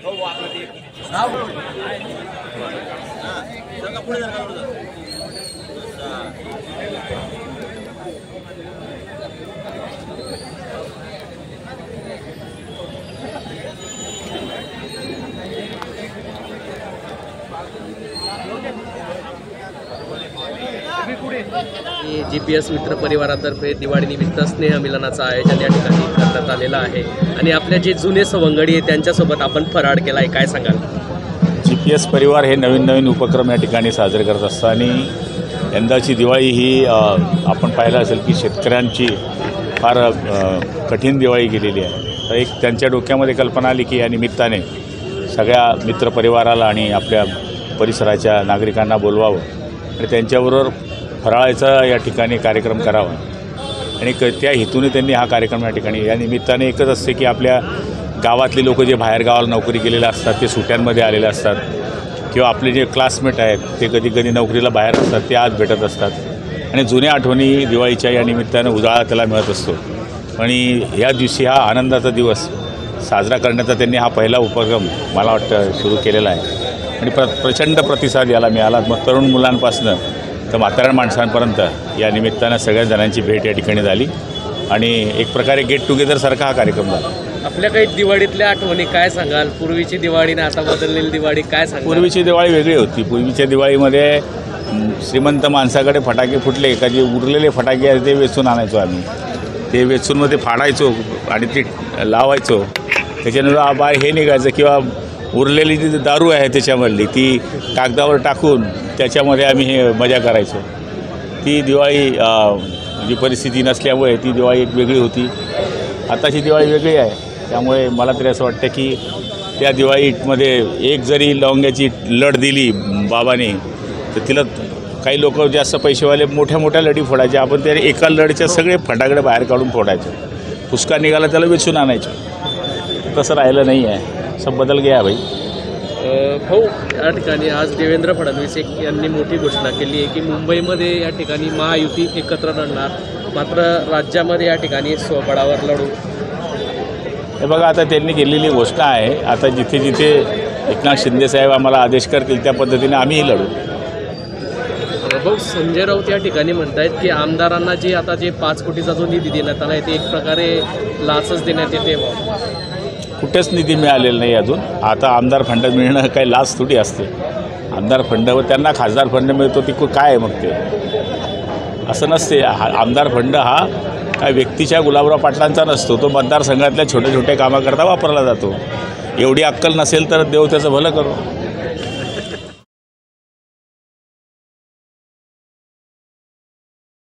GPS मित्र परिवारातर्फे दिवाळीनिमित्त स्नेह मिलनाचं आयोजन या ठिकाणी करण्यात आलेलं आहे आणि आपल्या जे जुने सवंगडी आहेत त्यांच्यासोबत आपण फराळ केला आहे, काय सांगाल? GPS परिवार हे नवीन उपक्रम या ठिकाणी साजरे करत असतात आणि यंदाची दिवाळी ही आपण पाहिलं असेल की शेतकऱ्यांची फार कठीण दिवाळी गेलेली आहे. तर एक त्यांच्या डोक्यामध्ये कल्पना आली की या निमित्ताने सगळ्या मित्रपरिवाराला आणि आपल्या परिसराच्या नागरिकांना बोलवावं आणि त्यांच्याबरोबर फराळाचा या ठिकाणी कार्यक्रम करावा आणि त्या हेतूने त्यांनी हा कार्यक्रम या ठिकाणी या निमित्ताने एकच असते की आपल्या गावातले लोक जे बाहेर गावाला नोकरी केलेले असतात ते सुट्ट्यांमध्ये आलेले असतात किंवा आपले जे क्लासमेट आहेत ते कधी कधी नोकरीला बाहेर असतात ते आज भेटत असतात आणि जुन्या आठवणी दिवाळीच्या या निमित्तानं उजाळा त्याला मिळत असतो आणि या दिवशी हा आनंदाचा दिवस साजरा करण्याचा त्यांनी हा पहिला उपक्रम मला वाटतं सुरू केलेला आहे आणि प्रचंड प्रतिसाद याला मिळाला. मग तरुण मुलांपासनं तर म्हाताऱ्या माणसांपर्यंत या निमित्तानं सगळ्या जणांची भेट या ठिकाणी झाली आणि एक प्रकारे गेट टुगेदरसारखा हा कार्यक्रम झाला. आपल्या काही दिवाळीतल्या आठवणी काय सांगाल? पूर्वीची दिवाळी ना आता बदललेली दिवाळी काय सांगाल? पूर्वीची दिवाळी वेगळी होती. पूर्वीच्या दिवाळीमध्ये श्रीमंत माणसाकडे फटाके फुटले का जे उरलेले फटाके आहेत ते वेचून आणायचो आम्ही. ते वेचून मग ते फाडायचो आणि ते लावायचो. त्याच्यानंतर बाहेर हे निघायचं किंवा उरलेली जी दारू आहे त्याच्यामधली ती कागदावर टाकून त्याच्यामध्ये आम्ही हे मजा करायचो. ती दिवाळी जी परिस्थिती नसल्यामुळे ती दिवाळी एक वेगळी होती. आताची दिवाळी वेगळी आहे. त्यामुळे मला तरी असं वाटतं की त्या दिवाळीमध्ये एक जरी लवंग्याची लढ दिली बाबाने तर तिला काही लोक जास्त पैसेवाले मोठ्या मोठ्या लढी फोडायचे. आपण त्या एका लढीच्या सगळे फटाकडे बाहेर काढून फोडायचो. पुष्कळ निघाला त्याला वेचून आणायचो. तसं राहिलं नाही आहे. सब बदल गया भाई. भाऊ, या ठिकाणी आज देवेंद्र फडणवीस यांनी मोठी घोषणा केली आहे की मुंबईमध्ये या ठिकाणी महायुती एकत्र लढणार, मात्र राज्यामध्ये या ठिकाणी स्वबळावर लढू. हे बघा, आता त्यांनी केलेली घोषणा आहे. आता जिथे जिथे एकनाथ शिंदेसाहेब आम्हाला आदेश करतील त्या पद्धतीने आम्हीही लढू. भाऊ, संजय राऊत या ठिकाणी म्हणत आहेत की आमदारांना जे आता जे 5 कोटीचा जो निधी देण्यात आला आहे ते एक प्रकारे लाचच देण्यात येते. कुठेच निधी मिळालेला नाही अजून. आता आमदार फंड मिळणं काही लाच थोडी असते. आमदार फंड व त्यांना खासदार फंड मिळतो ती काय आहे मग ते असं नसते. आमदार फंड हा काय व्यक्तीच्या गुलाबराव पाटलांचा नसतो. तो मतदारसंघातल्या छोट्या छोट्या कामाकरता वापरला जातो. एवढी अक्कल नसेल तर देव त्याचं भलं करो.